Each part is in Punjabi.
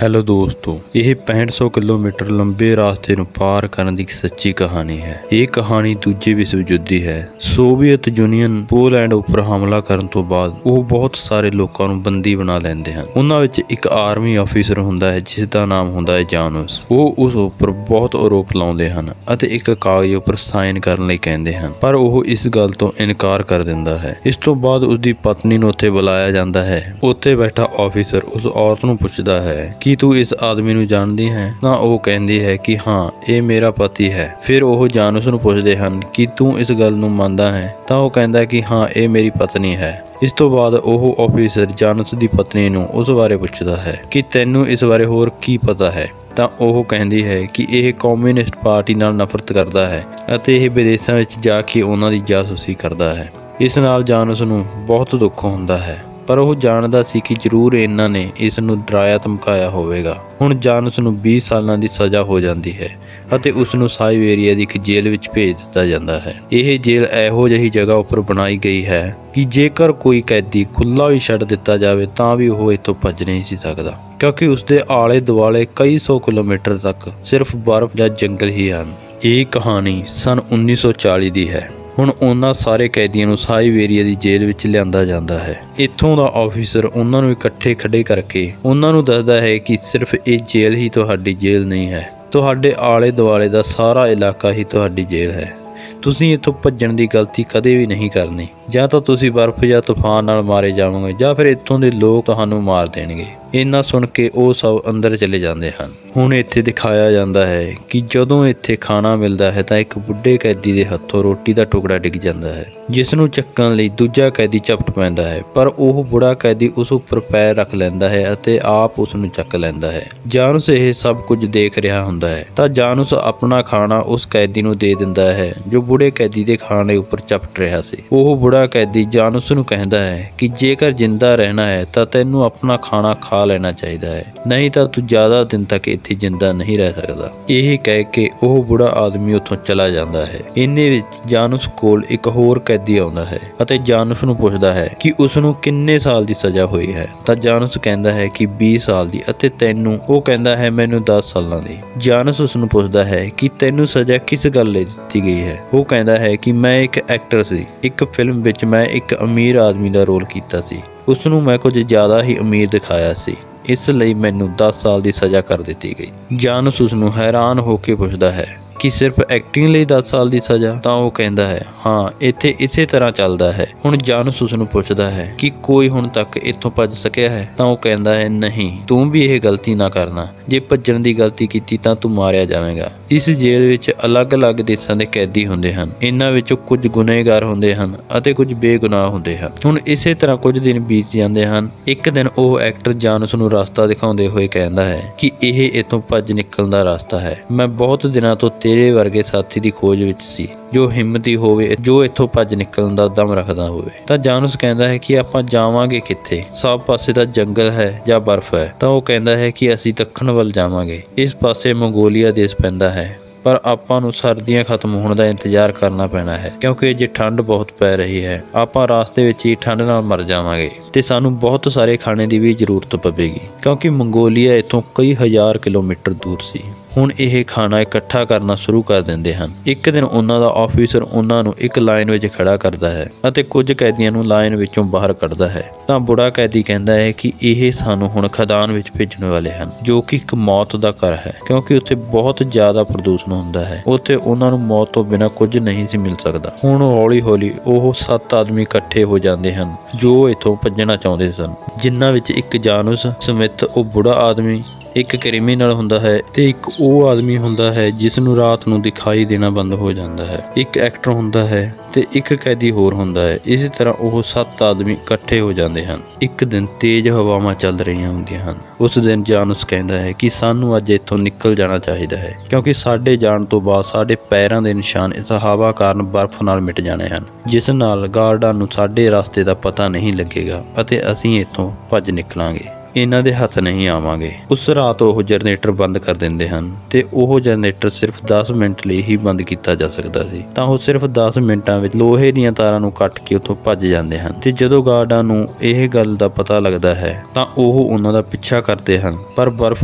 ਹੈਲੋ ਦੋਸਤੋ, ਇਹ 6500 ਕਿਲੋਮੀਟਰ ਲੰਬੇ ਰਾਸਤੇ ਨੂੰ ਪਾਰ ਕਰਨ ਦੀ ਇੱਕ ਸੱਚੀ ਕਹਾਣੀ ਹੈ। ਇਹ ਕਹਾਣੀ ਦੂਜੇ ਵਿਸ਼ਵ ਯੁੱਧ ਦੀ ਹੈ। ਸੋਵੀਅਤ ਯੂਨੀਅਨ ਪੋਲੈਂਡ ਉੱਪਰ ਹਮਲਾ ਕਰਨ ਤੋਂ ਬਾਅਦ ਉਹ ਬਹੁਤ ਸਾਰੇ ਲੋਕਾਂ ਨੂੰ ਬੰਦੀ ਬਣਾ ਲੈਂਦੇ ਹਨ। ਉਹਨਾਂ ਵਿੱਚ ਇੱਕ ਆਰਮੀ ਆਫੀਸਰ ਹੁੰਦਾ ਹੈ ਜਿਸ ਦਾ ਨਾਮ ਹੁੰਦਾ ਹੈ ਜਾਨੂਸ। ਉਹ ਉਸ ਉੱਪਰ ਬਹੁਤ ਆਰੋਪ ਲਾਉਂਦੇ ਹਨ ਅਤੇ ਇੱਕ ਕਾਗਜ਼ ਉੱਪਰ ਸਾਈਨ ਕਰਨ ਲਈ ਕਹਿੰਦੇ ਹਨ, ਪਰ ਉਹ ਇਸ ਗੱਲ ਤੋਂ ਇਨਕਾਰ ਕਰ ਦਿੰਦਾ ਹੈ। ਇਸ ਤੋਂ ਬਾਅਦ ਉਸਦੀ ਪਤਨੀ ਨੂੰ ਉੱਥੇ ਬੁਲਾਇਆ ਜਾਂਦਾ ਹੈ। ਉੱਥੇ ਬੈਠਾ ਆਫੀਸਰ ਉਸ ਔਰਤ ਨੂੰ ਪੁੱਛਦਾ ਹੈ ਕਿ ਤੂੰ ਇਸ ਆਦਮੀ ਨੂੰ ਜਾਣਦੀ ਹੈ? ਤਾਂ ਉਹ ਕਹਿੰਦੀ ਹੈ ਕਿ ਹਾਂ, ਇਹ ਮੇਰਾ ਪਤੀ ਹੈ। ਫਿਰ ਉਹ ਜਾਨੂਸ ਨੂੰ ਪੁੱਛਦੇ ਹਨ ਕਿ ਤੂੰ ਇਸ ਗੱਲ ਨੂੰ ਮੰਨਦਾ ਹੈ? ਤਾਂ ਉਹ ਕਹਿੰਦਾ ਕਿ ਹਾਂ, ਇਹ ਮੇਰੀ ਪਤਨੀ ਹੈ। ਇਸ ਤੋਂ ਬਾਅਦ ਉਹ ਆਫੀਸਰ ਜਾਨੂਸ ਦੀ ਪਤਨੀ ਨੂੰ ਉਸ ਬਾਰੇ ਪੁੱਛਦਾ ਹੈ ਕਿ ਤੈਨੂੰ ਇਸ ਬਾਰੇ ਹੋਰ ਕੀ ਪਤਾ ਹੈ? ਤਾਂ ਉਹ ਕਹਿੰਦੀ ਹੈ ਕਿ ਇਹ ਕਮਿਊਨਿਸਟ ਪਾਰਟੀ ਨਾਲ ਨਫ਼ਰਤ ਕਰਦਾ ਹੈ ਅਤੇ ਇਹ ਵਿਦੇਸ਼ਾਂ ਵਿੱਚ ਜਾ ਕੇ ਉਹਨਾਂ ਦੀ ਜਾਸੂਸੀ ਕਰਦਾ ਹੈ। ਇਸ ਨਾਲ ਜਾਨੂਸ ਨੂੰ ਬਹੁਤ ਦੁੱਖ ਹੁੰਦਾ ਹੈ, ਪਰ ਉਹ ਜਾਣਦਾ ਸੀ ਕਿ ਜ਼ਰੂਰ ਇਹਨਾਂ ਨੇ ਇਸ ਨੂੰ ਡਰਾਇਆ ਧਮਕਾਇਆ ਹੋਵੇਗਾ। ਹੁਣ ਜਾਨੂਸ ਨੂੰ 20 ਸਾਲਾਂ ਦੀ ਸਜ਼ਾ ਹੋ ਜਾਂਦੀ ਹੈ ਅਤੇ ਉਸ ਨੂੰ ਸਾਈਬੇਰੀਆ ਦੀ ਇੱਕ ਜੇਲ੍ਹ ਵਿੱਚ ਭੇਜ ਦਿੱਤਾ ਜਾਂਦਾ ਹੈ। ਇਹ ਜੇਲ੍ਹ ਇਹੋ ਜਿਹੀ ਜਗ੍ਹਾ ਉੱਪਰ ਬਣਾਈ ਗਈ ਹੈ ਕਿ ਜੇਕਰ ਕੋਈ ਕੈਦੀ ਖੁੱਲ੍ਹਾ ਵੀ ਛੱਡ ਦਿੱਤਾ ਜਾਵੇ ਤਾਂ ਵੀ ਉਹ ਇੱਥੋਂ ਭੱਜ ਨਹੀਂ ਸੀ ਸਕਦਾ, ਕਿਉਂਕਿ ਉਸਦੇ ਆਲੇ ਦੁਆਲੇ ਕਈ ਸੌ ਕਿਲੋਮੀਟਰ ਤੱਕ ਸਿਰਫ ਬਰਫ਼ ਜਾਂ ਜੰਗਲ ਹੀ ਹਨ। ਇਹ ਕਹਾਣੀ ਸਨ 1940 ਦੀ ਹੈ। ਹੁਣ ਉਹਨਾਂ ਸਾਰੇ ਕੈਦੀਆਂ ਨੂੰ ਸਾਈਬੇਰੀਆ ਦੀ ਜੇਲ੍ਹ ਵਿੱਚ ਲਿਆਂਦਾ ਜਾਂਦਾ ਹੈ। ਇੱਥੋਂ ਦਾ ਆਫੀਸਰ ਉਹਨਾਂ ਨੂੰ ਇਕੱਠੇ ਖੜੇ ਕਰਕੇ ਉਹਨਾਂ ਨੂੰ ਦੱਸਦਾ ਹੈ ਕਿ ਸਿਰਫ ਇਹ ਜੇਲ੍ਹ ਹੀ ਤੁਹਾਡੀ ਜੇਲ੍ਹ ਨਹੀਂ ਹੈ, ਤੁਹਾਡੇ ਆਲੇ ਦੁਆਲੇ ਦਾ ਸਾਰਾ ਇਲਾਕਾ ਹੀ ਤੁਹਾਡੀ ਜੇਲ੍ਹ ਹੈ। ਤੁਸੀਂ ਇੱਥੋਂ ਭੱਜਣ ਦੀ ਗਲਤੀ ਕਦੇ ਵੀ ਨਹੀਂ ਕਰਨੀ। ਜਾਂ ਤਾਂ ਤੁਸੀਂ ਬਰਫ਼ ਜਾਂ ਤੂਫਾਨ ਨਾਲ ਮਾਰੇ ਜਾਵੋਗੇ ਜਾਂ ਫਿਰ ਇੱਥੋਂ ਦੇ ਲੋਕ ਤੁਹਾਨੂੰ ਮਾਰ ਦੇਣਗੇ। ਇੰਨਾ ਸੁਣ ਕੇ ਉਹ ਸਭ ਅੰਦਰ ਚਲੇ ਜਾਂਦੇ ਹਨ। ਹੁਣ ਇੱਥੇ ਦਿਖਾਇਆ ਜਾਂਦਾ ਹੈ ਕਿ ਜਦੋਂ ਇੱਥੇ ਖਾਣਾ ਮਿਲਦਾ ਹੈ ਤਾਂ ਇੱਕ ਬੁੱਢੇ ਕੈਦੀ ਦੇ ਹੱਥੋਂ ਰੋਟੀ ਦਾ ਟੁਕੜਾ ਡਿੱਗ ਜਾਂਦਾ ਹੈ, ਜਿਸ ਨੂੰ ਚੱਕਣ ਲਈ ਦੂਜਾ ਕੈਦੀ ਝਪਟ ਪੈਂਦਾ ਹੈ, ਪਰ ਉਹ ਬੁੜਾ ਕੈਦੀ ਉਸ ਉੱਪਰ ਪੈਰ ਰੱਖ ਲੈਂਦਾ ਹੈ ਅਤੇ ਆਪ ਉਸ ਨੂੰ ਚੱਕ ਲੈਂਦਾ ਹੈ। ਜਾਨੂਸ ਇਹ ਸਭ ਕੁਝ ਦੇਖ ਰਿਹਾ ਹੁੰਦਾ ਹੈ ਤਾਂ ਜਾਨੂਸ ਆਪਣਾ ਖਾਣਾ ਉਸ ਕੈਦੀ ਨੂੰ ਦੇ ਦਿੰਦਾ ਹੈ ਜੋ ਬੁੜੇ ਕੈਦੀ ਦੇ ਖਾਣੇ ਉੱਪਰ ਝਪਟ ਰਿਹਾ ਸੀ। ਉਹ ਬੁੜਾ ਕੈਦੀ ਜਾਨੂਸ ਨੂੰ ਕਹਿੰਦਾ ਹੈ ਕਿ ਜੇਕਰ ਜਿੰਦਾ ਰਹਿਣਾ ਹੈ ਤਾਂ ਤੈਨੂੰ ਆਪਣਾ ਖਾਣਾ ਖਾ ਲੈਣਾ ਚਾਹੀਦਾ ਹੈ, ਨਹੀਂ ਤਾਂ ਤੂੰ ਜ਼ਿਆਦਾ ਦਿਨ ਤੱਕ ਇੱਥੇ ਜਿੰਦਾ ਨਹੀਂ ਰਹਿ ਸਕਦਾ। ਇਹ ਕਹਿ ਕੇ ਉਹ ਬੁੜਾ ਆਦਮੀ ਉੱਥੋਂ ਚਲਾ ਜਾਂਦਾ ਹੈ। ਇੰਨੇ ਵਿੱਚ ਜਾਨੂਸ ਕੋਲ ਇੱਕ ਹੋਰ ਕੈਦੀ ਆਉਂਦਾ ਹੈ ਅਤੇ ਜਾਨੂਸ ਨੂੰ ਪੁੱਛਦਾ ਹੈ ਕਿ ਉਸ ਨੂੰ ਕਿੰਨੇ ਸਾਲ ਦੀ ਸਜ਼ਾ ਹੋਈ ਹੈ। ਤਾਂ ਜਾਨੂਸ ਕਹਿੰਦਾ ਹੈ ਕਿ 20 ਸਾਲ ਦੀ। ਅਤੇ ਤੈਨੂੰ? ਉਹ ਕਹਿੰਦਾ ਹੈ ਮੈਨੂੰ 10 ਸਾਲਾਂ ਦੀ। ਜਾਨੂਸ ਉਸ ਨੂੰ ਪੁੱਛਦਾ ਹੈ ਕਿ ਤੈਨੂੰ ਸਜ਼ਾ ਕਿਸ ਗੱਲ ਲਈ ਦਿੱਤੀ ਗਈ ਹੈ? ਉਹ ਕਹਿੰਦਾ ਹੈ ਕਿ ਮੈਂ ਇੱਕ ਐਕਟਰ ਸੀ, ਇੱਕ ਫਿਲਮ ਵਿੱਚ ਮੈਂ ਇੱਕ ਅਮੀਰ ਆਦਮੀ ਦਾ ਰੋਲ ਕੀਤਾ ਸੀ। ਉਸ ਨੂੰ ਮੈਂ ਕੁਝ ਜ਼ਿਆਦਾ ਹੀ ਅਮੀਰ ਦਿਖਾਇਆ ਸੀ, ਇਸ ਲਈ ਮੈਨੂੰ 10 ਸਾਲ ਦੀ ਸਜ਼ਾ ਕਰ ਦਿੱਤੀ ਗਈ। ਜਾਨੂਸ ਉਸ ਨੂੰ ਹੈਰਾਨ ਹੋ ਕੇ ਪੁੱਛਦਾ ਹੈ ਕਿ ਸਿਰਫ ਐਕਟਿੰਗ ਲਈ 10 ਸਾਲ ਦੀ ਸਜ਼ਾ? ਤਾਂ ਉਹ ਕਹਿੰਦਾ ਹੈ ਹਾਂ, ਇੱਥੇ ਇਸੇ ਤਰ੍ਹਾਂ ਚੱਲਦਾ ਹੈ। ਹੁਣ ਜਾਨੂਸ ਉਸ ਨੂੰ ਪੁੱਛਦਾ ਹੈ ਕਿ ਕੋਈ ਹੁਣ ਤੱਕ ਇੱਥੋਂ ਭੱਜ ਸਕਿਆ ਹੈ? ਤਾਂ ਉਹ ਕਹਿੰਦਾ ਹੈ ਨਹੀਂ, ਤੂੰ ਵੀ ਇਹ ਗਲਤੀ ਨਾ ਕਰਨਾ। ਜੇ ਭੱਜਣ ਦੀ ਗਲਤੀ ਕੀਤੀ ਤਾਂ ਤੂੰ ਮਾਰਿਆ ਜਾਵੇਗਾ। ਇਸ ਜੇਲ੍ਹ ਵਿੱਚ ਅਲੱਗ-ਅਲੱਗ ਦੇਸ਼ਾਂ ਦੇ ਕੈਦੀ ਹੁੰਦੇ ਹਨ। ਇਹਨਾਂ ਵਿੱਚੋਂ ਕੁਝ ਗੁਨਹਗਾਰ ਹੁੰਦੇ ਹਨ ਅਤੇ ਕੁਝ ਬੇਗੁਨਾਹ ਹੁੰਦੇ ਹਨ। ਹੁਣ ਇਸੇ ਤਰ੍ਹਾਂ ਕੁਝ ਦਿਨ ਬੀਤ ਜਾਂਦੇ ਹਨ। ਇੱਕ ਦਿਨ ਉਹ ਐਕਟਰ ਜਾਨੂਸ ਨੂੰ ਰਸਤਾ ਦਿਖਾਉਂਦੇ ਹੋਏ ਕਹਿੰਦਾ ਹੈ ਕਿ ਇਹ ਇੱਥੋਂ ਭੱਜ ਨਿਕਲਣ ਦਾ ਰਸਤਾ ਹੈ। ਮੈਂ ਬਹੁਤ ਦਿਨਾਂ ਤੋਂ ਤੇਰੇ ਵਰਗੇ ਸਾਥੀ ਦੀ ਖੋਜ ਵਿੱਚ ਸੀ ਜੋ ਹਿੰਮਤੀ ਹੋਵੇ, ਜੋ ਇੱਥੋਂ ਭੱਜ ਨਿਕਲਣ ਦਾ ਦਮ ਰੱਖਦਾ ਹੋਵੇ। ਤਾਂ ਜਾਨੂਸ ਕਹਿੰਦਾ ਹੈ ਕਿ ਆਪਾਂ ਜਾਵਾਂਗੇ ਕਿੱਥੇ? ਸਭ ਪਾਸੇ ਤਾਂ ਜੰਗਲ ਹੈ ਜਾਂ ਬਰਫ਼ ਹੈ। ਤਾਂ ਉਹ ਕਹਿੰਦਾ ਹੈ ਕਿ ਅਸੀਂ ਦੱਖਣ ਵੱਲ ਜਾਵਾਂਗੇ। ਇਸ ਪਾਸੇ ਮੰਗੋਲੀਆ ਦੇਸ਼ ਪੈਂਦਾ ਹੈ, ਪਰ ਆਪਾਂ ਨੂੰ ਸਰਦੀਆਂ ਖਤਮ ਹੋਣ ਦਾ ਇੰਤਜ਼ਾਰ ਕਰਨਾ ਪੈਣਾ ਹੈ, ਕਿਉਂਕਿ ਅਜੇ ਠੰਡ ਬਹੁਤ ਪੈ ਰਹੀ ਹੈ। ਆਪਾਂ ਰਾਸਤੇ ਵਿੱਚ ਹੀ ਠੰਡ ਨਾਲ ਮਰ ਜਾਵਾਂਗੇ ਤੇ ਸਾਨੂੰ ਬਹੁਤ ਸਾਰੇ ਖਾਣੇ ਦੀ ਵੀ ਜ਼ਰੂਰਤ ਪਵੇਗੀ, ਕਿਉਂਕਿ ਮੰਗੋਲੀਆ ਇੱਥੋਂ ਕਈ ਹਜ਼ਾਰ ਕਿਲੋਮੀਟਰ ਦੂਰ ਸੀ। ਹੁਣ ਇਹ ਖਾਣਾ ਇਕੱਠਾ ਕਰਨਾ ਸ਼ੁਰੂ ਕਰ ਦਿੰਦੇ ਹਨ। ਇੱਕ ਦਿਨ ਉਹਨਾਂ ਦਾ ਆਫੀਸਰ ਉਹਨਾਂ ਨੂੰ ਇੱਕ ਲਾਈਨ ਵਿੱਚ ਖੜਾ ਕਰਦਾ ਹੈ ਅਤੇ ਕੁਝ ਕੈਦੀਆਂ ਨੂੰ ਲਾਈਨ ਵਿੱਚੋਂ ਬਾਹਰ ਕੱਢਦਾ ਹੈ। ਤਾਂ ਬੁੜਾ ਕੈਦੀ ਕਹਿੰਦਾ ਹੈ ਕਿ ਇਹ ਸਾਨੂੰ ਹੁਣ ਖਦਾਨ ਵਿੱਚ ਭੇਜਣ ਵਾਲੇ ਹਨ, ਜੋ ਕਿ ਇੱਕ ਮੌਤ ਦਾ ਘਰ ਹੈ, ਕਿਉਂਕਿ ਉੱਥੇ ਬਹੁਤ ਜ਼ਿਆਦਾ ਪ੍ਰਦੂਸ਼ਣ ਹੁੰਦਾ ਹੈ। ਉੱਥੇ ਉਹਨਾਂ ਨੂੰ ਮੌਤ ਤੋਂ ਬਿਨਾਂ ਕੁਝ ਨਹੀਂ ਸੀ ਮਿਲ ਸਕਦਾ। ਹੁਣ ਹੌਲੀ-ਹੌਲੀ ਉਹ 7 ਆਦਮੀ ਇਕੱਠੇ ਹੋ ਜਾਂਦੇ ਹਨ ਜੋ ਇੱਥੋਂ ਭੱਜਣਾ ਚਾਹੁੰਦੇ ਸਨ, ਜਿਨ੍ਹਾਂ ਵਿੱਚ ਇੱਕ ਜਾਨੂਸ ਸਮਿਥ, ਉਹ ਬੁੜਾ ਆਦਮੀ, ਇੱਕ ਕ੍ਰਿਮੀਨਲ ਹੁੰਦਾ ਹੈ ਤੇ ਇੱਕ ਉਹ ਆਦਮੀ ਹੁੰਦਾ ਹੈ ਜਿਸ ਨੂੰ ਰਾਤ ਨੂੰ ਦਿਖਾਈ ਦੇਣਾ ਬੰਦ ਹੋ ਜਾਂਦਾ ਹੈ, ਇੱਕ ਐਕਟਰ ਹੁੰਦਾ ਹੈ ਤੇ ਇੱਕ ਕੈਦੀ ਹੋਰ ਹੁੰਦਾ ਹੈ। ਇਸੇ ਤਰ੍ਹਾਂ ਉਹ 7 ਆਦਮੀ ਇਕੱਠੇ ਹੋ ਜਾਂਦੇ ਹਨ। ਇੱਕ ਦਿਨ ਤੇਜ਼ ਹਵਾਵਾਂ ਚੱਲ ਰਹੀਆਂ ਹੁੰਦੀਆਂ ਹਨ। ਉਸ ਦਿਨ ਜਾਨੂਸ ਕਹਿੰਦਾ ਹੈ ਕਿ ਸਾਨੂੰ ਅੱਜ ਇੱਥੋਂ ਨਿਕਲ ਜਾਣਾ ਚਾਹੀਦਾ ਹੈ, ਕਿਉਂਕਿ ਸਾਡੇ ਜਾਣ ਤੋਂ ਬਾਅਦ ਸਾਡੇ ਪੈਰਾਂ ਦੇ ਨਿਸ਼ਾਨ ਇਸ ਹਵਾ ਕਾਰਨ ਬਰਫ਼ ਨਾਲ ਮਿਟ ਜਾਣੇ ਹਨ, ਜਿਸ ਨਾਲ ਗਾਰਡਾਂ ਨੂੰ ਸਾਡੇ ਰਸਤੇ ਦਾ ਪਤਾ ਨਹੀਂ ਲੱਗੇਗਾ ਅਤੇ ਅਸੀਂ ਇੱਥੋਂ ਭੱਜ ਨਿਕਲਾਂਗੇ। ਇਹਨਾਂ ਦੇ ਹੱਥ ਨਹੀਂ ਆਵਾਂਗੇ। ਉਸ ਰਾਤ ਉਹ ਜਨਰੇਟਰ ਬੰਦ ਕਰ ਦਿੰਦੇ ਹਨ ਤੇ ਉਹ ਜਨਰੇਟਰ ਸਿਰਫ 10 ਮਿੰਟ ਲਈ ਹੀ ਬੰਦ ਕੀਤਾ ਜਾ ਸਕਦਾ ਸੀ। ਤਾਂ ਉਹ ਸਿਰਫ 10 ਮਿੰਟਾਂ ਵਿੱਚ ਲੋਹੇ ਦੀਆਂ ਤਾਰਾਂ ਨੂੰ ਕੱਟ ਕੇ ਉੱਥੋਂ ਭੱਜ ਜਾਂਦੇ ਹਨ ਤੇ ਜਦੋਂ ਗਾਰਡਾਂ ਨੂੰ ਇਹ ਗੱਲ ਦਾ ਪਤਾ ਲੱਗਦਾ ਹੈ ਤਾਂ ਉਹ ਉਹਨਾਂ ਦਾ ਪਿੱਛਾ ਕਰਦੇ ਹਨ, ਪਰ ਬਰਫ਼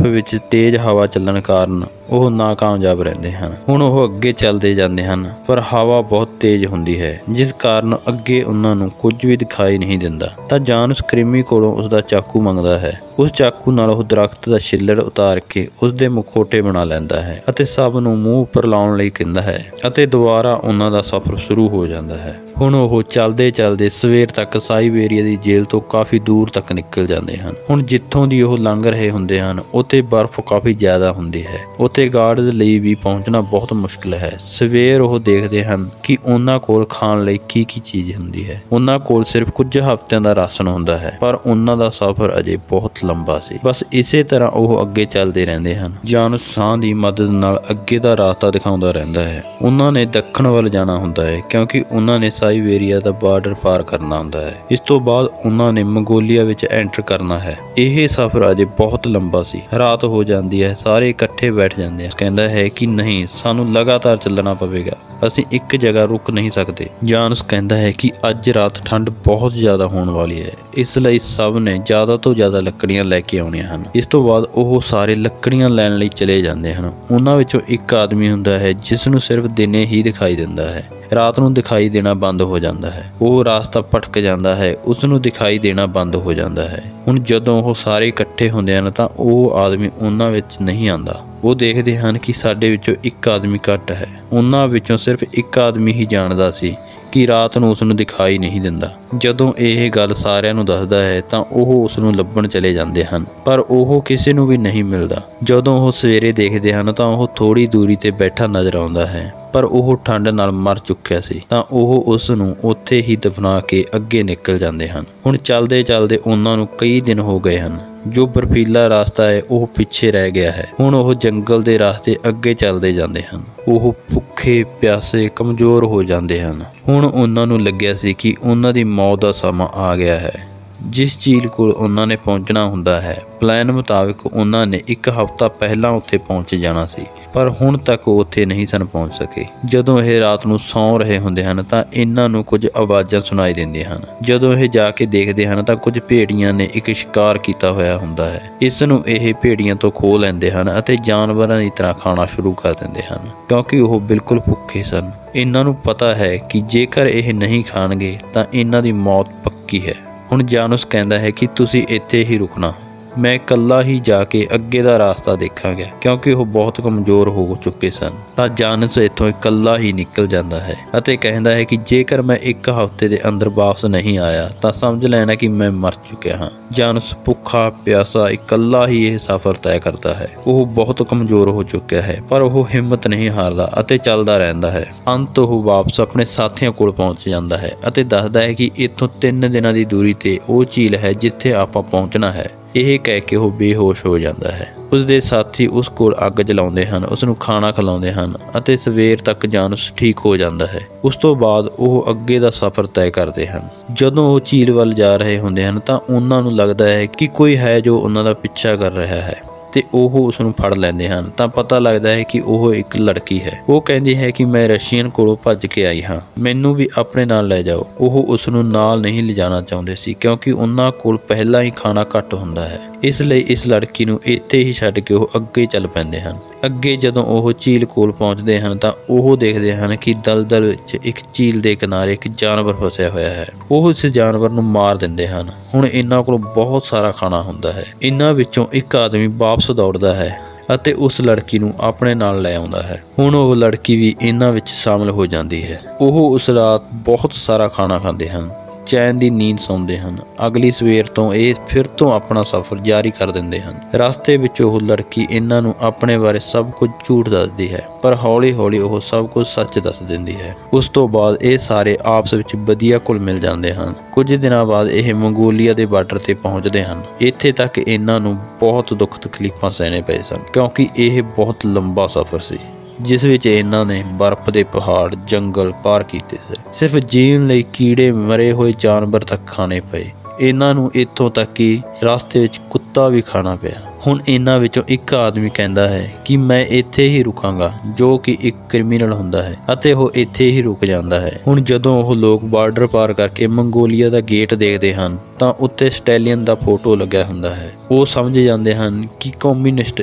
ਵਿੱਚ ਤੇਜ਼ ਹਵਾ ਚੱਲਣ ਕਾਰਨ ਉਹ ਨਾਕਾਮਯਾਬ ਰਹਿੰਦੇ ਹਨ। ਹੁਣ ਉਹ ਅੱਗੇ ਚੱਲਦੇ ਜਾਂਦੇ ਹਨ ਪਰ ਹਵਾ ਬਹੁਤ ਤੇਜ਼ ਹੁੰਦੀ ਹੈ, ਜਿਸ ਕਾਰਨ ਅੱਗੇ ਉਹਨਾਂ ਨੂੰ ਕੁਝ ਵੀ ਦਿਖਾਈ ਨਹੀਂ ਦਿੰਦਾ। ਤਾਂ ਜਾਨਸ ਕ੍ਰਿਮੀ ਕੋਲੋਂ ਉਸਦਾ ਚਾਕੂ ਮੰਗਦਾ ਹੈ। ਉਸ ਚਾਕੂ ਨਾਲ ਉਹ ਦਰਖਤ ਦਾ ਛਿੱਲੜ ਉਤਾਰ ਕੇ ਉਸਦੇ ਮੁਖੌਟੇ ਬਣਾ ਲੈਂਦਾ ਹੈ ਅਤੇ ਸਭ ਨੂੰ ਮੂੰਹ ਉੱਪਰ ਲਾਉਣ ਲਈ ਕਹਿੰਦਾ ਹੈ ਅਤੇ ਦੁਬਾਰਾ ਉਹਨਾਂ ਦਾ ਸਫ਼ਰ ਸ਼ੁਰੂ ਹੋ ਜਾਂਦਾ ਹੈ। ਹੁਣ ਉਹ ਚੱਲਦੇ ਚੱਲਦੇ ਸਵੇਰ ਤੱਕ ਸਾਈਬੇਰੀਆ ਦੀ ਜੇਲ੍ਹ ਤੋਂ ਕਾਫੀ ਦੂਰ ਤੱਕ ਨਿਕਲ ਜਾਂਦੇ ਹਨ। ਹੁਣ ਜਿੱਥੋਂ ਦੀ ਉਹ ਲੰਘ ਰਹੇ ਹੁੰਦੇ ਹਨ ਉੱਥੇ ਬਰਫ਼ ਕਾਫੀ ਜ਼ਿਆਦਾ ਹੁੰਦੀ ਹੈ। ਉੱਥੇ ਗਾਰਡਜ਼ ਲਈ ਵੀ ਪਹੁੰਚਣਾ ਬਹੁਤ ਮੁਸ਼ਕਿਲ ਹੈ। ਸਵੇਰ ਉਹ ਦੇਖਦੇ ਹਨ ਕਿ ਉਹਨਾਂ ਕੋਲ ਖਾਣ ਲਈ ਕੀ ਚੀਜ਼ ਹੁੰਦੀ ਹੈ। ਉਹਨਾਂ ਕੋਲ ਸਿਰਫ ਕੁਝ ਹਫ਼ਤਿਆਂ ਦਾ ਰਾਸ਼ਨ ਹੁੰਦਾ ਹੈ, ਪਰ ਉਹਨਾਂ ਦਾ ਸਫ਼ਰ ਅਜੇ ਬਹੁਤ ਲੰਬਾ ਸੀ। ਬਸ ਇਸੇ ਤਰ੍ਹਾਂ ਉਹ ਅੱਗੇ ਚੱਲਦੇ ਰਹਿੰਦੇ ਹਨ। ਜਾਨਸ ਸਾਹ ਦੀ ਮਦਦ ਨਾਲ ਅੱਗੇ ਦਾ ਰਾਸਤਾ ਦਿਖਾਉਂਦਾ ਰਹਿੰਦਾ ਹੈ। ਉਹਨਾਂ ਨੇ ਦੱਖਣ ਵੱਲ ਜਾਣਾ ਹੁੰਦਾ ਹੈ ਕਿਉਂਕਿ ਉਹਨਾਂ ਨੇ ਸਾਈਬੇਰੀਆ ਦਾ ਬਾਰਡਰ ਪਾਰ ਕਰਨਾ ਹੁੰਦਾ ਹੈ। ਇਸ ਤੋਂ ਬਾਅਦ ਉਹਨਾਂ ਨੇ ਮੰਗੋਲੀਆ ਵਿੱਚ ਐਂਟਰ ਕਰਨਾ ਹੈ। ਇਹ ਸਫ਼ਰ ਅਜੇ ਬਹੁਤ ਲੰਬਾ ਸੀ। ਰਾਤ ਹੋ ਜਾਂਦੀ ਹੈ, ਸਾਰੇ ਇਕੱਠੇ ਬੈਠ ਜਾਂਦੇ ਹਨ। ਕਹਿੰਦਾ ਹੈ ਕਿ ਨਹੀਂ, ਸਾਨੂੰ ਲਗਾਤਾਰ ਚੱਲਣਾ ਪਵੇਗਾ, ਅਸੀਂ ਇੱਕ ਜਗ੍ਹਾ ਰੁਕ ਨਹੀਂ ਸਕਦੇ। ਜਾਨਸ ਕਹਿੰਦਾ ਹੈ ਕਿ ਅੱਜ ਰਾਤ ਠੰਡ ਬਹੁਤ ਜ਼ਿਆਦਾ ਹੋਣ ਵਾਲੀ ਹੈ, ਇਸ ਲਈ ਸਭ ਨੇ ਜ਼ਿਆਦਾ ਤੋਂ ਜ਼ਿਆਦਾ ਲੱਕੜੀਆਂ ਲੈ ਕੇ ਆਉਣੀਆਂ ਹਨ। ਇਸ ਤੋਂ ਬਾਅਦ ਉਹ ਸਾਰੇ ਲੱਕੜੀਆਂ ਲੈਣ ਲਈ ਚਲੇ ਜਾਂਦੇ ਹਨ। ਉਹਨਾਂ ਵਿੱਚੋਂ ਇੱਕ ਆਦਮੀ ਹੁੰਦਾ ਹੈ ਜਿਸ ਨੂੰ ਸਿਰਫ ਦਿਨੇ ਹੀ ਦਿਖਾਈ ਦਿੰਦਾ ਹੈ, ਰਾਤ ਨੂੰ ਦਿਖਾਈ ਦੇਣਾ ਬੰਦ ਹੋ ਜਾਂਦਾ ਹੈ। ਉਹ ਰਾਸਤਾ ਭਟਕ ਜਾਂਦਾ ਹੈ, ਉਸ ਨੂੰ ਦਿਖਾਈ ਦੇਣਾ ਬੰਦ ਹੋ ਜਾਂਦਾ ਹੈ। ਹੁਣ ਜਦੋਂ ਉਹ ਸਾਰੇ ਇਕੱਠੇ ਹੁੰਦੇ ਹਨ ਤਾਂ ਉਹ ਆਦਮੀ ਉਹਨਾਂ ਵਿੱਚ ਨਹੀਂ ਆਉਂਦਾ। ਉਹ ਦੇਖਦੇ ਹਨ ਕਿ ਸਾਡੇ ਵਿੱਚੋਂ ਇੱਕ ਆਦਮੀ ਘੱਟ ਹੈ। ਉਹਨਾਂ ਵਿੱਚੋਂ ਸਿਰਫ ਇੱਕ ਆਦਮੀ ਹੀ ਜਾਣਦਾ ਸੀ ਕਿ ਰਾਤ ਨੂੰ ਉਸ ਨੂੰ ਦਿਖਾਈ ਨਹੀਂ ਦਿੰਦਾ। ਜਦੋਂ ਇਹ ਗੱਲ ਸਾਰਿਆਂ ਨੂੰ ਦੱਸਦਾ ਹੈ ਤਾਂ ਉਹ ਉਸ ਨੂੰ ਲੱਭਣ ਚਲੇ ਜਾਂਦੇ ਹਨ, ਪਰ ਉਹ ਕਿਸੇ ਨੂੰ ਵੀ ਨਹੀਂ ਮਿਲਦਾ। ਜਦੋਂ ਉਹ ਸਵੇਰੇ ਦੇਖਦੇ ਹਨ ਤਾਂ ਉਹ ਥੋੜੀ ਦੂਰੀ ਤੇ ਬੈਠਾ ਨਜ਼ਰ ਆਉਂਦਾ ਹੈ, ਪਰ ਉਹ ਠੰਡ ਨਾਲ ਮਰ ਚੁੱਕਿਆ ਸੀ। ਤਾਂ ਉਹ ਉਸ ਨੂੰ ਉੱਥੇ ਹੀ ਦਫਨਾ ਕੇ ਅੱਗੇ ਨਿਕਲ ਜਾਂਦੇ ਹਨ। ਹੁਣ ਚੱਲਦੇ ਚੱਲਦੇ ਉਹਨਾਂ ਨੂੰ ਕਈ ਦਿਨ ਹੋ ਗਏ ਹਨ। ਜੋ ਬਰਫੀਲਾ ਰਾਸਤਾ ਹੈ ਉਹ ਪਿੱਛੇ ਰਹਿ ਗਿਆ ਹੈ। ਹੁਣ ਉਹ ਜੰਗਲ ਦੇ ਰਾਸਤੇ ਅੱਗੇ ਚੱਲਦੇ ਜਾਂਦੇ ਹਨ। ਉਹ ਭੁੱਖੇ ਪਿਆਸੇ ਕਮਜ਼ੋਰ ਹੋ ਜਾਂਦੇ ਹਨ। ਹੁਣ ਉਹਨਾਂ ਨੂੰ ਲੱਗਿਆ ਸੀ ਕਿ ਉਹਨਾਂ ਦੀ ਮੌਤ ਦਾ ਸਮਾਂ ਆ ਗਿਆ ਹੈ। ਜਿਸ ਝੀਲ ਕੋਲ ਉਹਨਾਂ ਨੇ ਪਹੁੰਚਣਾ ਹੁੰਦਾ ਹੈ, ਪਲਾਨ ਮੁਤਾਬਕ ਉਹਨਾਂ ਨੇ ਇੱਕ ਹਫ਼ਤਾ ਪਹਿਲਾਂ ਉੱਥੇ ਪਹੁੰਚ ਜਾਣਾ ਸੀ, ਪਰ ਹੁਣ ਤੱਕ ਉਹ ਉੱਥੇ ਨਹੀਂ ਸਨ ਪਹੁੰਚ ਸਕੇ। ਜਦੋਂ ਇਹ ਰਾਤ ਨੂੰ ਸੌਂ ਰਹੇ ਹੁੰਦੇ ਹਨ ਤਾਂ ਇਹਨਾਂ ਨੂੰ ਕੁਝ ਆਵਾਜ਼ਾਂ ਸੁਣਾਈ ਦਿੰਦੀਆਂ ਹਨ। ਜਦੋਂ ਇਹ ਜਾ ਕੇ ਦੇਖਦੇ ਹਨ ਤਾਂ ਕੁਝ ਭੇੜੀਆਂ ਨੇ ਇੱਕ ਸ਼ਿਕਾਰ ਕੀਤਾ ਹੋਇਆ ਹੁੰਦਾ ਹੈ। ਇਸ ਨੂੰ ਇਹ ਭੇੜੀਆਂ ਤੋਂ ਖੋਹ ਲੈਂਦੇ ਹਨ ਅਤੇ ਜਾਨਵਰਾਂ ਦੀ ਤਰ੍ਹਾਂ ਖਾਣਾ ਸ਼ੁਰੂ ਕਰ ਦਿੰਦੇ ਹਨ, ਕਿਉਂਕਿ ਉਹ ਬਿਲਕੁਲ ਭੁੱਖੇ ਸਨ। ਇਹਨਾਂ ਨੂੰ ਪਤਾ ਹੈ ਕਿ ਜੇਕਰ ਇਹ ਨਹੀਂ ਖਾਣਗੇ ਤਾਂ ਇਹਨਾਂ ਦੀ ਮੌਤ ਪੱਕੀ ਹੈ। ਹੁਣ ਜਾਨਸ ਕਹਿੰਦਾ ਹੈ ਕਿ ਤੁਸੀਂ ਇੱਥੇ ਹੀ ਰੁਕਣਾ, ਮੈਂ ਇਕੱਲਾ ਹੀ ਜਾ ਕੇ ਅੱਗੇ ਦਾ ਰਾਸਤਾ ਦੇਖਾਂਗਾ, ਕਿਉਂਕਿ ਉਹ ਬਹੁਤ ਕਮਜ਼ੋਰ ਹੋ ਚੁੱਕੇ ਸਨ। ਤਾਂ ਜਾਨਸ ਇੱਥੋਂ ਇਕੱਲਾ ਹੀ ਨਿਕਲ ਜਾਂਦਾ ਹੈ ਅਤੇ ਕਹਿੰਦਾ ਹੈ ਕਿ ਜੇਕਰ ਮੈਂ ਇੱਕ ਹਫ਼ਤੇ ਦੇ ਅੰਦਰ ਵਾਪਸ ਨਹੀਂ ਆਇਆ ਤਾਂ ਸਮਝ ਲੈਣਾ ਕਿ ਮੈਂ ਮਰ ਚੁੱਕਿਆ ਹਾਂ। ਜਾਨਸ ਭੁੱਖਾ ਪਿਆਸਾ ਇਕੱਲਾ ਹੀ ਇਹ ਸਫ਼ਰ ਤੈਅ ਕਰਦਾ ਹੈ। ਉਹ ਬਹੁਤ ਕਮਜ਼ੋਰ ਹੋ ਚੁੱਕਿਆ ਹੈ, ਪਰ ਉਹ ਹਿੰਮਤ ਨਹੀਂ ਹਾਰਦਾ ਅਤੇ ਚੱਲਦਾ ਰਹਿੰਦਾ ਹੈ। ਅੰਤ ਉਹ ਵਾਪਸ ਆਪਣੇ ਸਾਥੀਆਂ ਕੋਲ ਪਹੁੰਚ ਜਾਂਦਾ ਹੈ ਅਤੇ ਦੱਸਦਾ ਹੈ ਕਿ ਇੱਥੋਂ 3 ਦਿਨਾਂ ਦੀ ਦੂਰੀ ਤੇ ਉਹ ਝੀਲ ਹੈ ਜਿੱਥੇ ਆਪਾਂ ਪਹੁੰਚਣਾ ਹੈ। ਇਹ ਕਹਿ ਕੇ ਉਹ ਬੇਹੋਸ਼ ਹੋ ਜਾਂਦਾ ਹੈ। ਉਸਦੇ ਸਾਥੀ ਉਸ ਕੋਲ ਅੱਗ ਜਲਾਉਂਦੇ ਹਨ, ਉਸ ਨੂੰ ਖਾਣਾ ਖਿਲਾਉਂਦੇ ਹਨ ਅਤੇ ਸਵੇਰ ਤੱਕ ਜਾਨਸ ਠੀਕ ਹੋ ਜਾਂਦਾ ਹੈ। ਉਸ ਤੋਂ ਬਾਅਦ ਉਹ ਅੱਗੇ ਦਾ ਸਫ਼ਰ ਤੈਅ ਕਰਦੇ ਹਨ। ਜਦੋਂ ਉਹ ਝੀਲ ਵੱਲ ਜਾ ਰਹੇ ਹੁੰਦੇ ਹਨ ਤਾਂ ਉਹਨਾਂ ਨੂੰ ਲੱਗਦਾ ਹੈ ਕਿ ਕੋਈ ਹੈ ਜੋ ਉਹਨਾਂ ਦਾ ਪਿੱਛਾ ਕਰ ਰਿਹਾ ਹੈ ਤੇ ਉਹ ਉਸ ਨੂੰ ਫੜ ਲੈਂਦੇ ਹਨ। ਤਾਂ ਪਤਾ ਲੱਗਦਾ ਹੈ ਕਿ ਉਹ ਇੱਕ ਲੜਕੀ ਹੈ। ਉਹ ਕਹਿੰਦੀ ਹੈ ਕਿ ਮੈਂ ਰਸ਼ੀਅਨ ਕੋਲੋਂ ਭੱਜ ਕੇ ਆਈ ਹਾਂ, ਮੈਨੂੰ ਵੀ ਆਪਣੇ ਨਾਲ ਲੈ ਜਾਓ। ਉਹ ਉਸ ਨੂੰ ਨਾਲ ਨਹੀਂ ਲਿਜਾਣਾ ਚਾਹੁੰਦੇ ਸੀ ਕਿਉਂਕਿ ਉਹਨਾਂ ਕੋਲ ਪਹਿਲਾਂ ਹੀ ਖਾਣਾ ਘੱਟ ਹੁੰਦਾ ਹੈ। ਇਸ ਲਈ ਇਸ ਲੜਕੀ ਨੂੰ ਇੱਥੇ ਹੀ ਛੱਡ ਕੇ ਉਹ ਅੱਗੇ ਚੱਲ ਪੈਂਦੇ ਹਨ। ਅੱਗੇ ਜਦੋਂ ਉਹ ਝੀਲ ਕੋਲ ਪਹੁੰਚਦੇ ਹਨ ਤਾਂ ਉਹ ਦੇਖਦੇ ਹਨ ਕਿ ਦਲਦਲ ਵਿੱਚ ਇੱਕ ਝੀਲ ਦੇ ਕਿਨਾਰੇ ਇੱਕ ਜਾਨਵਰ ਫਸਿਆ ਹੋਇਆ ਹੈ। ਉਹ ਉਸ ਜਾਨਵਰ ਨੂੰ ਮਾਰ ਦਿੰਦੇ ਹਨ। ਹੁਣ ਇਹਨਾਂ ਕੋਲ ਬਹੁਤ ਸਾਰਾ ਖਾਣਾ ਹੁੰਦਾ ਹੈ। ਇਹਨਾਂ ਵਿੱਚੋਂ ਇੱਕ ਆਦਮੀ ਵਾਪਸ ਦੌੜਦਾ ਹੈ ਅਤੇ ਉਸ ਲੜਕੀ ਨੂੰ ਆਪਣੇ ਨਾਲ ਲੈ ਆਉਂਦਾ ਹੈ। ਹੁਣ ਉਹ ਲੜਕੀ ਵੀ ਇਹਨਾਂ ਵਿੱਚ ਸ਼ਾਮਲ ਹੋ ਜਾਂਦੀ ਹੈ। ਉਹ ਉਸ ਰਾਤ ਬਹੁਤ ਸਾਰਾ ਖਾਣਾ ਖਾਂਦੇ ਹਨ, ਚੈਨ ਦੀ ਨੀਂਦ ਸੌਂਦੇ ਹਨ। ਅਗਲੀ ਸਵੇਰ ਤੋਂ ਇਹ ਫਿਰ ਤੋਂ ਆਪਣਾ ਸਫ਼ਰ ਜਾਰੀ ਕਰ ਦਿੰਦੇ ਹਨ। ਰਸਤੇ ਵਿੱਚ ਉਹ ਲੜਕੀ ਇਹਨਾਂ ਨੂੰ ਆਪਣੇ ਬਾਰੇ ਸਭ ਕੁਝ ਝੂਠ ਦੱਸਦੀ ਹੈ, ਪਰ ਹੌਲੀ ਹੌਲੀ ਉਹ ਸਭ ਕੁਝ ਸੱਚ ਦੱਸ ਦਿੰਦੀ ਹੈ। ਉਸ ਤੋਂ ਬਾਅਦ ਇਹ ਸਾਰੇ ਆਪਸ ਵਿੱਚ ਵਧੀਆ ਘੁਲ ਮਿਲ ਜਾਂਦੇ ਹਨ। ਕੁਝ ਦਿਨਾਂ ਬਾਅਦ ਇਹ ਮੰਗੋਲੀਆ ਦੇ ਬਾਰਡਰ ਤੇ ਪਹੁੰਚਦੇ ਹਨ। ਇੱਥੇ ਤੱਕ ਇਹਨਾਂ ਨੂੰ ਬਹੁਤ ਦੁੱਖ ਤਕਲੀਫਾਂ ਸਹਿਣੇ ਪਏ ਸਨ ਕਿਉਂਕਿ ਇਹ ਬਹੁਤ ਲੰਬਾ ਸਫ਼ਰ ਸੀ ਜਿਸ ਵਿੱਚ ਇਹਨਾਂ ਨੇ ਬਰਫ਼ ਦੇ ਪਹਾੜ, ਜੰਗਲ ਪਾਰ ਕੀਤੇ ਸੀ। ਸਿਰਫ ਜੀਣ ਲਈ ਕੀੜੇ, ਮਰੇ ਹੋਏ ਜਾਨਵਰ ਤੱਕ ਖਾਣੇ ਪਏ। ਇਹਨਾਂ ਨੂੰ ਇੱਥੋਂ ਤੱਕ ਕਿ ਰਸਤੇ ਵਿੱਚ ਕੁੱਤਾ ਵੀ ਖਾਣਾ ਪਿਆ। ਹੁਣ ਇਹਨਾਂ ਵਿੱਚੋਂ ਇੱਕ ਆਦਮੀ ਕਹਿੰਦਾ ਹੈ ਕਿ ਮੈਂ ਇੱਥੇ ਹੀ ਰੁਕਾਂਗਾ, ਜੋ ਕਿ ਇੱਕ ਕ੍ਰਿਮੀਨਲ ਹੁੰਦਾ ਹੈ ਅਤੇ ਉਹ ਇੱਥੇ ਹੀ ਰੁਕ ਜਾਂਦਾ ਹੈ। ਹੁਣ ਜਦੋਂ ਉਹ ਲੋਕ ਬਾਰਡਰ ਪਾਰ ਕਰਕੇ ਮੰਗੋਲੀਆ ਦਾ ਗੇਟ ਦੇਖਦੇ ਹਨ ਤਾਂ ਉੱਤੇ ਸਟੈਲੀਅਨ ਦਾ ਫੋਟੋ ਲੱਗਿਆ ਹੁੰਦਾ ਹੈ। ਉਹ ਸਮਝ ਜਾਂਦੇ ਹਨ ਕਿ ਕਮਿਊਨਿਸਟ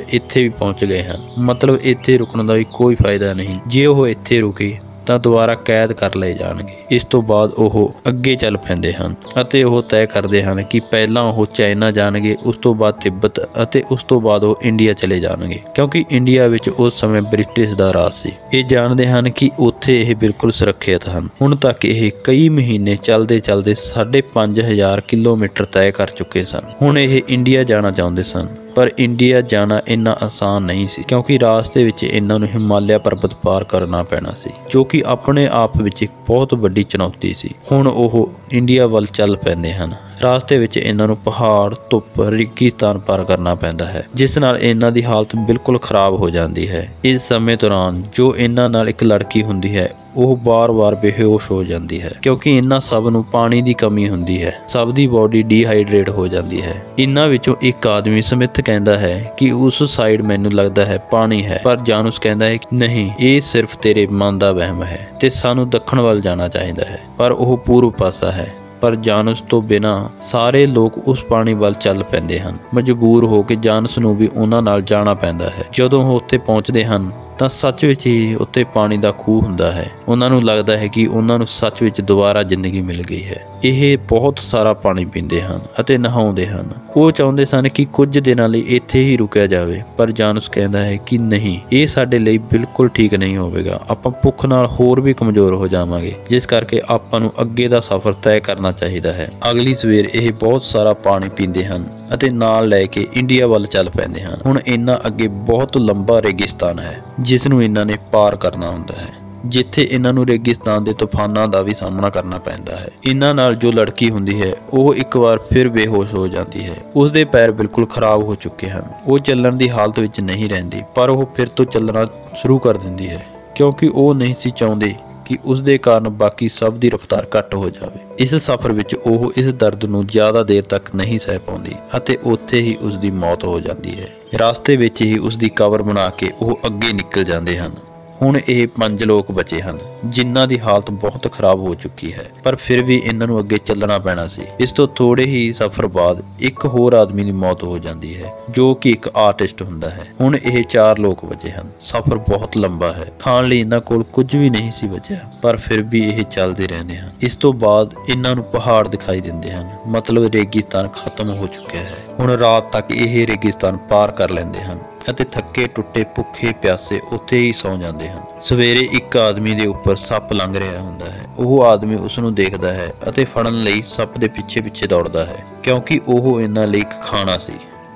ਇੱਥੇ ਵੀ ਪਹੁੰਚ ਗਏ ਹਨ, ਮਤਲਬ ਇੱਥੇ ਰੁਕਣ ਦਾ ਵੀ ਕੋਈ ਫਾਇਦਾ ਨਹੀਂ। ਜੇ ਉਹ ਇੱਥੇ ਰੁਕੇ ਤਾਂ ਦੁਬਾਰਾ ਕੈਦ ਕਰ ਲਏ ਜਾਣਗੇ। ਇਸ ਤੋਂ ਬਾਅਦ ਉਹ ਅੱਗੇ ਚੱਲ ਪੈਂਦੇ ਹਨ ਅਤੇ ਉਹ ਤੈਅ ਕਰਦੇ ਹਨ ਕਿ ਪਹਿਲਾਂ ਉਹ ਚਾਈਨਾ ਜਾਣਗੇ, ਉਸ ਤੋਂ ਬਾਅਦ ਤਿੱਬਤ ਅਤੇ ਉਸ ਤੋਂ ਬਾਅਦ ਉਹ ਇੰਡੀਆ ਚਲੇ ਜਾਣਗੇ, ਕਿਉਂਕਿ ਇੰਡੀਆ ਵਿੱਚ ਉਸ ਸਮੇਂ ਬ੍ਰਿਟਿਸ਼ ਦਾ ਰਾਜ ਸੀ। ਇਹ ਜਾਣਦੇ ਹਨ ਕਿ ਉੱਥੇ ਇਹ ਬਿਲਕੁਲ ਸੁਰੱਖਿਅਤ ਹਨ। ਹੁਣ ਤੱਕ ਇਹ ਕਈ ਮਹੀਨੇ ਚੱਲਦੇ 5,500 ਕਿਲੋਮੀਟਰ ਤੈਅ ਕਰ ਚੁੱਕੇ ਸਨ। ਹੁਣ ਇਹ ਇੰਡੀਆ ਜਾਣਾ ਚਾਹੁੰਦੇ ਸਨ, ਪਰ ਇੰਡੀਆ ਜਾਣਾ ਇੰਨਾ ਆਸਾਨ ਨਹੀਂ ਸੀ, ਕਿਉਂਕਿ ਰਾਸਤੇ ਵਿੱਚ ਇਹਨਾਂ ਨੂੰ ਹਿਮਾਲਿਆ ਪਰਬਤ ਪਾਰ ਕਰਨਾ ਪੈਣਾ ਸੀ, ਜੋ ਕਿ ਆਪਣੇ ਆਪ ਵਿੱਚ ਇੱਕ ਬਹੁਤ ਵੱਡੀ ਚੁਣੌਤੀ ਸੀ। ਹੁਣ ਉਹ ਇੰਡੀਆ ਵੱਲ ਚੱਲ ਪੈਂਦੇ ਹਨ। ਰਾਸਤੇ ਵਿੱਚ ਇਹਨਾਂ ਨੂੰ ਪਹਾੜ, ਧੁੱਪ, ਰੇਗਿਸਤਾਨ ਪਾਰ ਕਰਨਾ ਪੈਂਦਾ ਹੈ, ਜਿਸ ਨਾਲ ਇਹਨਾਂ ਦੀ ਹਾਲਤ ਬਿਲਕੁਲ ਖਰਾਬ ਹੋ ਜਾਂਦੀ ਹੈ। ਇਸ ਸਮੇਂ ਦੌਰਾਨ ਜੋ ਇਹਨਾਂ ਨਾਲ ਇੱਕ ਲੜਕੀ ਹੁੰਦੀ ਹੈ, ਉਹ ਬਾਰ-ਬਾਰ ਬੇਹੋਸ਼ ਹੋ ਜਾਂਦੀ ਹੈ, ਕਿਉਂਕਿ ਇਹਨਾਂ ਸਭ ਨੂੰ ਪਾਣੀ ਦੀ ਕਮੀ ਹੁੰਦੀ ਹੈ। ਸਭ ਦੀ ਬਾਡੀ ਡੀਹਾਈਡਰੇਟ ਹੋ ਜਾਂਦੀ ਹੈ। ਇਹਨਾਂ ਵਿੱਚੋਂ ਇੱਕ ਆਦਮੀ ਸਮਿਥ ਕਹਿੰਦਾ ਹੈ ਕਿ ਉਸ ਸਾਈਡ ਮੈਨੂੰ ਲੱਗਦਾ ਹੈ ਪਾਣੀ ਹੈ, ਪਰ ਜਾਨੂਸ ਕਹਿੰਦਾ ਹੈ ਕਿ ਨਹੀਂ, ਇਹ ਸਿਰਫ ਤੇਰੇ ਮਨ ਦਾ ਵਹਿਮ ਹੈ ਤੇ ਸਾਨੂੰ ਦੱਖਣ ਵੱਲ ਜਾਣਾ ਚਾਹੀਦਾ ਹੈ, ਪਰ ਉਹ ਪੂਰਬ ਪਾਸਾ ਹੈ। ਪਰ ਜਾਨੂਸ ਤੋਂ ਬਿਨਾਂ ਸਾਰੇ ਲੋਕ ਉਸ ਪਾਣੀ ਵੱਲ ਚੱਲ ਪੈਂਦੇ ਹਨ। ਮਜਬੂਰ ਹੋ ਕੇ ਜਾਨੂਸ ਨੂੰ ਵੀ ਉਹਨਾਂ ਨਾਲ ਜਾਣਾ ਪੈਂਦਾ ਹੈ। ਜਦੋਂ ਉਹ ਉੱਥੇ ਪਹੁੰਚਦੇ ਹਨ ਤਾਂ ਸੱਚ ਵਿੱਚ ਹੀ ਉੱਤੇ ਪਾਣੀ ਦਾ ਖੂਹ ਹੁੰਦਾ ਹੈ। ਉਹਨਾਂ ਨੂੰ ਲੱਗਦਾ ਹੈ ਕਿ ਉਹਨਾਂ ਨੂੰ ਸੱਚ ਵਿੱਚ ਦੁਬਾਰਾ ਜ਼ਿੰਦਗੀ ਮਿਲ ਗਈ ਹੈ। ਇਹ ਬਹੁਤ ਸਾਰਾ ਪਾਣੀ ਪੀਂਦੇ ਹਨ ਅਤੇ ਨਹਾਉਂਦੇ ਹਨ। ਉਹ ਚਾਹੁੰਦੇ ਸਨ ਕਿ ਕੁਝ ਦਿਨਾਂ ਲਈ ਇੱਥੇ ਹੀ ਰੁਕਿਆ ਜਾਵੇ, ਪਰ ਜਾਨੂਸ ਕਹਿੰਦਾ ਹੈ ਕਿ ਨਹੀਂ, ਇਹ ਸਾਡੇ ਲਈ ਬਿਲਕੁਲ ਠੀਕ ਨਹੀਂ ਹੋਵੇਗਾ। ਆਪਾਂ ਭੁੱਖ ਨਾਲ ਹੋਰ ਵੀ ਕਮਜ਼ੋਰ ਹੋ ਜਾਵਾਂਗੇ, ਜਿਸ ਕਰਕੇ ਆਪਾਂ ਨੂੰ ਅੱਗੇ ਦਾ ਸਫ਼ਰ ਤੈਅ ਕਰਨਾ ਚਾਹੀਦਾ ਹੈ। ਅਗਲੀ ਸਵੇਰ ਇਹ ਬਹੁਤ ਸਾਰਾ ਪਾਣੀ ਪੀਂਦੇ ਹਨ ਅਤੇ ਨਾਲ ਲੈ ਕੇ ਇੰਡੀਆ ਵੱਲ ਚੱਲ ਪੈਂਦੇ ਹਨ। ਹੁਣ ਇਹਨਾਂ ਅੱਗੇ ਬਹੁਤ ਲੰਬਾ ਰੇਗਿਸਤਾਨ ਹੈ, ਜਿਸ ਨੂੰ ਇਹਨਾਂ ਨੇ ਪਾਰ ਕਰਨਾ ਹੁੰਦਾ ਹੈ, ਜਿੱਥੇ ਇਹਨਾਂ ਨੂੰ ਰੇਗਿਸਤਾਨ ਦੇ ਤੂਫਾਨਾਂ ਦਾ ਵੀ ਸਾਹਮਣਾ ਕਰਨਾ ਪੈਂਦਾ ਹੈ। ਇਹਨਾਂ ਨਾਲ ਜੋ ਲੜਕੀ ਹੁੰਦੀ ਹੈ, ਉਹ ਇੱਕ ਵਾਰ ਫਿਰ ਬੇਹੋਸ਼ ਹੋ ਜਾਂਦੀ ਹੈ। ਉਸ ਦੇ ਪੈਰ ਬਿਲਕੁਲ ਖਰਾਬ ਹੋ ਚੁੱਕੇ ਹਨ। ਉਹ ਚੱਲਣ ਦੀ ਹਾਲਤ ਵਿੱਚ ਨਹੀਂ ਰਹਿੰਦੀ, ਪਰ ਉਹ ਫਿਰ ਤੋਂ ਚੱਲਣਾ ਸ਼ੁਰੂ ਕਰ ਦਿੰਦੀ ਹੈ, ਕਿਉਂਕਿ ਉਹ ਨਹੀਂ ਸੀ ਚਾਹੁੰਦੇ ਕਿ ਉਸ ਦੇ ਕਾਰਨ ਬਾਕੀ ਸਭ ਦੀ ਰਫ਼ਤਾਰ ਘੱਟ ਹੋ ਜਾਵੇ। ਇਸ ਸਫ਼ਰ ਵਿੱਚ ਉਹ ਇਸ ਦਰਦ ਨੂੰ ਜ਼ਿਆਦਾ ਦੇਰ ਤੱਕ ਨਹੀਂ ਸਹਿ ਪਾਉਂਦੀ ਅਤੇ ਉੱਥੇ ਹੀ ਉਸ ਦੀ ਮੌਤ ਹੋ ਜਾਂਦੀ ਹੈ। ਰਾਸਤੇ ਵਿੱਚ ਹੀ ਉਸ ਦੀ ਕਬਰ ਬਣਾ ਕੇ ਉਹ ਅੱਗੇ ਨਿਕਲ ਜਾਂਦੇ ਹਨ। ਹੁਣ ਇਹ 5 ਲੋਕ ਬਚੇ ਹਨ, ਜਿਨ੍ਹਾਂ ਦੀ ਹਾਲਤ ਬਹੁਤ ਖਰਾਬ ਹੋ ਚੁੱਕੀ ਹੈ, ਪਰ ਫਿਰ ਵੀ ਇਹਨਾਂ ਨੂੰ ਅੱਗੇ ਚੱਲਣਾ ਪੈਣਾ ਸੀ। ਇਸ ਤੋਂ ਥੋੜੇ ਹੀ ਸਫ਼ਰ ਬਾਅਦ ਇੱਕ ਹੋਰ ਆਦਮੀ ਦੀ ਮੌਤ ਹੋ ਜਾਂਦੀ ਹੈ, ਜੋ ਕਿ ਇੱਕ ਆਰਟਿਸਟ ਹੁੰਦਾ ਹੈ। ਹੁਣ ਇਹ 4 ਲੋਕ ਬਚੇ ਹਨ। ਸਫ਼ਰ ਬਹੁਤ ਲੰਬਾ ਹੈ। ਖਾਣ ਲਈ ਇਹਨਾਂ ਕੋਲ ਕੁਝ ਵੀ ਨਹੀਂ ਸੀ ਬਚਿਆ, ਪਰ ਫਿਰ ਵੀ ਇਹ ਚੱਲਦੇ ਰਹਿੰਦੇ ਹਨ। ਇਸ ਤੋਂ ਬਾਅਦ ਇਹਨਾਂ ਨੂੰ ਪਹਾੜ ਦਿਖਾਈ ਦਿੰਦੇ ਹਨ, ਮਤਲਬ ਰੇਗਿਸਤਾਨ ਖਤਮ ਹੋ ਚੁੱਕਿਆ ਹੈ। ਹੁਣ ਰਾਤ ਤੱਕ ਇਹ ਰੇਗਿਸਤਾਨ ਪਾਰ ਕਰ ਲੈਂਦੇ ਹਨ ਅਤੇ ਥੱਕੇ ਟੁੱਟੇ ਭੁੱਖੇ ਪਿਆਸੇ ਉੱਥੇ ਹੀ ਸੌਂ ਜਾਂਦੇ ਹਨ। ਸਵੇਰੇ ਇੱਕ ਆਦਮੀ ਦੇ ਉੱਪਰ ਸੱਪ ਲੰਘ ਰਿਹਾ ਹੁੰਦਾ ਹੈ। ਉਹ ਆਦਮੀ ਉਸ ਨੂੰ ਦੇਖਦਾ ਹੈ ਅਤੇ ਫੜਨ ਲਈ ਸੱਪ ਦੇ ਪਿੱਛੇ ਦੌੜਦਾ ਹੈ, ਕਿਉਂਕਿ ਉਹ ਇਹਨਾਂ ਲਈ ਇੱਕ ਖਾਣਾ ਸੀ।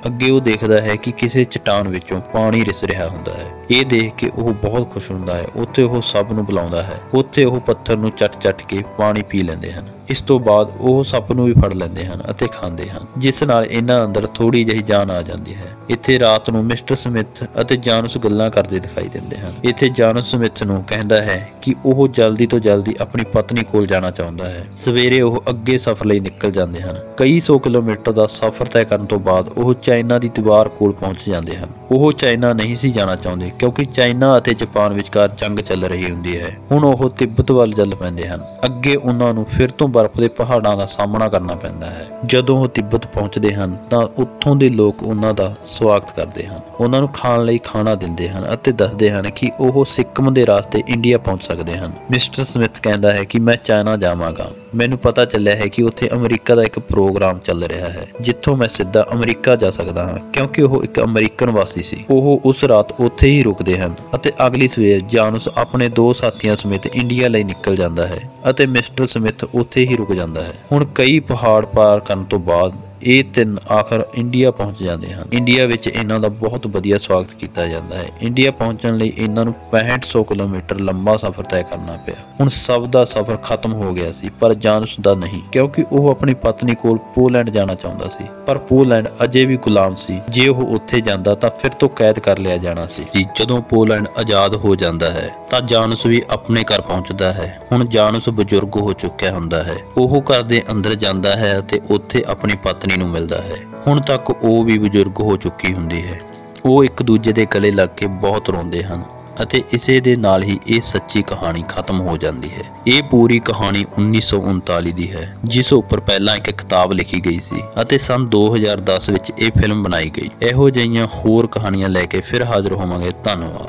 ਅੱਗੇ ਉਹ ਦੇਖਦਾ ਹੈ ਕਿ ਕਿਸੇ ਚਟਾਨ ਵਿੱਚੋਂ ਪਾਣੀ ਰਿਸ ਰਿਹਾ ਹੁੰਦਾ ਹੈ। ਇਹ ਦੇਖ ਕੇ ਉਹ ਬਹੁਤ ਖੁਸ਼ ਹੁੰਦਾ ਹੈ। ਉੱਥੇ ਉਹ ਸੱਪ ਨੂੰ ਬੁਲਾਉਂਦਾ ਹੈ। ਉੱਥੇ ਉਹ ਪੱਥਰ ਨੂੰ ਚੱਟ ਕੇ ਪਾਣੀ ਪੀ ਲੈਂਦੇ ਹਨ। ਇਸ ਤੋਂ ਬਾਅਦ ਉਹ ਸੱਪ ਨੂੰ ਵੀ ਫੜ ਲੈਂਦੇ ਹਨ ਅਤੇ ਖਾਂਦੇ ਹਨ, ਜਿਸ ਨਾਲ ਇਹਨਾਂ ਅੰਦਰ ਥੋੜੀ ਜਿਹੀ ਜਾਨ ਆ ਜਾਂਦੀ ਹੈ। ਇੱਥੇ ਰਾਤ ਨੂੰ ਮਿਸਟਰ ਸਮਿਥ ਅਤੇ ਜਾਨੂਸ ਗੱਲਾਂ ਕਰਦੇ ਦਿਖਾਈ ਦਿੰਦੇ ਹਨ। ਇੱਥੇ ਜਾਨੂਸ ਸਮਿਥ ਨੂੰ ਕਹਿੰਦਾ ਹੈ ਕਿ ਉਹ ਜਲਦੀ ਤੋਂ ਜਲਦੀ ਆਪਣੀ ਪਤਨੀ ਕੋਲ ਜਾਣਾ ਚਾਹੁੰਦਾ ਹੈ। ਸਵੇਰੇ ਉਹ ਅੱਗੇ ਸਫ਼ਰ ਲਈ ਨਿਕਲ ਜਾਂਦੇ ਹਨ। ਕਈ 100 ਕਿਲੋਮੀਟਰ ਦਾ ਸਫ਼ਰ ਤੈਅ ਕਰਨ ਤੋਂ ਬਾਅਦ ਉਹ ਚਾਈਨਾ ਦੀ ਦੀਵਾਰ ਕੋਲ ਪਹੁੰਚ ਜਾਂਦੇ ਹਨ। ਉਹ ਚਾਈਨਾ ਨਹੀਂ ਸੀ ਜਾਣਾ ਚਾਹੁੰਦੇ, ਕਿਉਂਕਿ ਚਾਈਨਾ ਅਤੇ ਜਾਪਾਨ ਵਿਚਕਾਰ ਜੰਗ ਚੱਲ ਰਹੀ ਹੁੰਦੀ ਹੈ। ਹੁਣ ਉਹ ਤਿੱਬਤ ਵੱਲ ਚੱਲ ਪੈਂਦੇ ਹਨ। ਅੱਗੇ ਉਹਨਾਂ ਨੂੰ ਫਿਰ ਤੋਂ ਬਰਫ਼ ਦੇ ਪਹਾੜਾਂ ਦਾ ਸਾਹਮਣਾ ਕਰਨਾ ਪੈਂਦਾ ਹੈ। ਜਦੋਂ ਉਹ ਤਿੱਬਤ ਪਹੁੰਚਦੇ ਹਨ ਤਾਂ ਉੱਥੋਂ ਦੇ ਲੋਕ ਉਹਨਾਂ ਦਾ ਸਵਾਗਤ ਕਰਦੇ ਹਨ, ਉਹਨਾਂ ਨੂੰ ਖਾਣ ਲਈ ਖਾਣਾ ਦਿੰਦੇ ਹਨ ਅਤੇ ਦੱਸਦੇ ਹਨ ਕਿ ਉਹ ਸਿੱਕਮ ਦੇ ਰਸਤੇ ਇੰਡੀਆ ਪਹੁੰਚ ਸਕਦੇ ਹਨ। ਮਿਸਟਰ ਸਮਿਥ ਕਹਿੰਦਾ ਹੈ ਕਿ ਮੈਂ ਚਾਈਨਾ ਜਾਵਾਂਗਾ। ਮੈਨੂੰ ਪਤਾ ਚੱਲਿਆ ਹੈ ਕਿ ਉੱਥੇ ਅਮਰੀਕਾ ਦਾ ਇੱਕ ਪ੍ਰੋਗਰਾਮ ਚੱਲ ਰਿਹਾ ਹੈ, ਜਿੱਥੋਂ ਮੈਂ ਸਿੱਧਾ ਅਮਰੀਕਾ ਜਾ ਸਕਦਾ ਹਾਂ, ਕਿਉਂਕਿ ਉਹ ਇੱਕ ਅਮਰੀਕਨ ਵਾਸੀ ਸੀ। ਉਹ ਉਸ ਰਾਤ ਉੱਥੇ ਹੀ ਰੁਕਦੇ ਹਨ ਅਤੇ ਅਗਲੀ ਸਵੇਰ ਜਾਨੂਸ ਆਪਣੇ 2 ਸਾਥੀਆਂ ਸਮੇਤ ਇੰਡੀਆ ਲਈ ਨਿਕਲ ਜਾਂਦਾ ਹੈ ਅਤੇ ਮਿਸਟਰ ਸਮਿਥ ਉੱਥੇ ਹੀ ਰੁਕ ਜਾਂਦਾ ਹੈ। ਹੁਣ ਕਈ ਪਹਾੜ ਪਾਰ ਕਰਨ ਤੋਂ ਬਾਅਦ ਇਹ ਤਿੰਨ ਆਖਰ ਇੰਡੀਆ ਪਹੁੰਚ ਜਾਂਦੇ ਹਨ। ਇੰਡੀਆ ਵਿੱਚ ਇਹਨਾਂ ਦਾ ਬਹੁਤ ਵਧੀਆ ਸਵਾਗਤ ਕੀਤਾ ਜਾਂਦਾ ਹੈ। ਇੰਡੀਆ ਪਹੁੰਚਣ ਲਈ ਇਹਨਾਂ ਨੂੰ 6500 ਕਿਲੋਮੀਟਰ ਲੰਬਾ ਸਫ਼ਰ ਤੈਅ ਕਰਨਾ ਪਿਆ। ਹੁਣ ਸਭ ਦਾ ਸਫ਼ਰ ਖਤਮ ਹੋ ਗਿਆ ਸੀ, ਪਰ ਜਾਨਸ ਦਾ ਨਹੀਂ, ਕਿਉਂਕਿ ਉਹ ਆਪਣੀ ਪਤਨੀ ਕੋਲ ਪੋਲੈਂਡ ਜਾਣਾ ਚਾਹੁੰਦਾ ਸੀ। ਪਰ ਪੋਲੈਂਡ ਅਜੇ ਵੀ ਗੁਲਾਮ ਸੀ। ਜੇ ਉਹ ਉੱਥੇ ਜਾਂਦਾ ਤਾਂ ਫਿਰ ਤੋਂ ਕੈਦ ਕਰ ਲਿਆ ਜਾਣਾ ਸੀ। ਜਦੋਂ ਪੋਲੈਂਡ ਆਜ਼ਾਦ ਹੋ ਜਾਂਦਾ ਹੈ ਤਾਂ ਜਾਨਸ ਵੀ ਆਪਣੇ ਘਰ ਪਹੁੰਚਦਾ ਹੈ। ਹੁਣ ਜਾਨਸ ਬਜ਼ੁਰਗ ਹੋ ਚੁੱਕਿਆ ਹੁੰਦਾ ਹੈ। ਉਹ ਘਰ ਦੇ ਅੰਦਰ ਜਾਂਦਾ ਹੈ ਅਤੇ ਉੱਥੇ ਆਪਣੀ ਪਤਨੀ ਨੂੰ ਮਿਲਦਾ ਹੈ। ਹੁਣ ਤੱਕ ਉਹ ਵੀ ਬਜ਼ੁਰਗ ਹੋ ਚੁੱਕੀ ਹੁੰਦੀ ਹੈ। ਉਹ ਇੱਕ ਦੂਜੇ ਦੇ ਗਲੇ ਲੱਗ ਕੇ ਬਹੁਤ ਰੋਂਦੇ ਹਨ ਅਤੇ ਇਸੇ ਦੇ ਨਾਲ ਹੀ ਇਹ ਸੱਚੀ ਕਹਾਣੀ ਖਤਮ ਹੋ ਜਾਂਦੀ ਹੈ। ਇਹ ਪੂਰੀ ਕਹਾਣੀ 1939 ਦੀ ਹੈ, ਜਿਸ ਉੱਪਰ ਪਹਿਲਾਂ ਇੱਕ ਕਿਤਾਬ ਲਿਖੀ ਗਈ ਸੀ ਅਤੇ ਸਨ 2010 ਵਿੱਚ ਇਹ ਫਿਲਮ ਬਣਾਈ ਗਈ। ਇਹੋ ਜਿਹੀਆਂ ਹੋਰ ਕਹਾਣੀਆਂ ਲੈ ਕੇ ਫਿਰ ਹਾਜ਼ਰ ਹੋਵਾਂਗੇ। ਧੰਨਵਾਦ।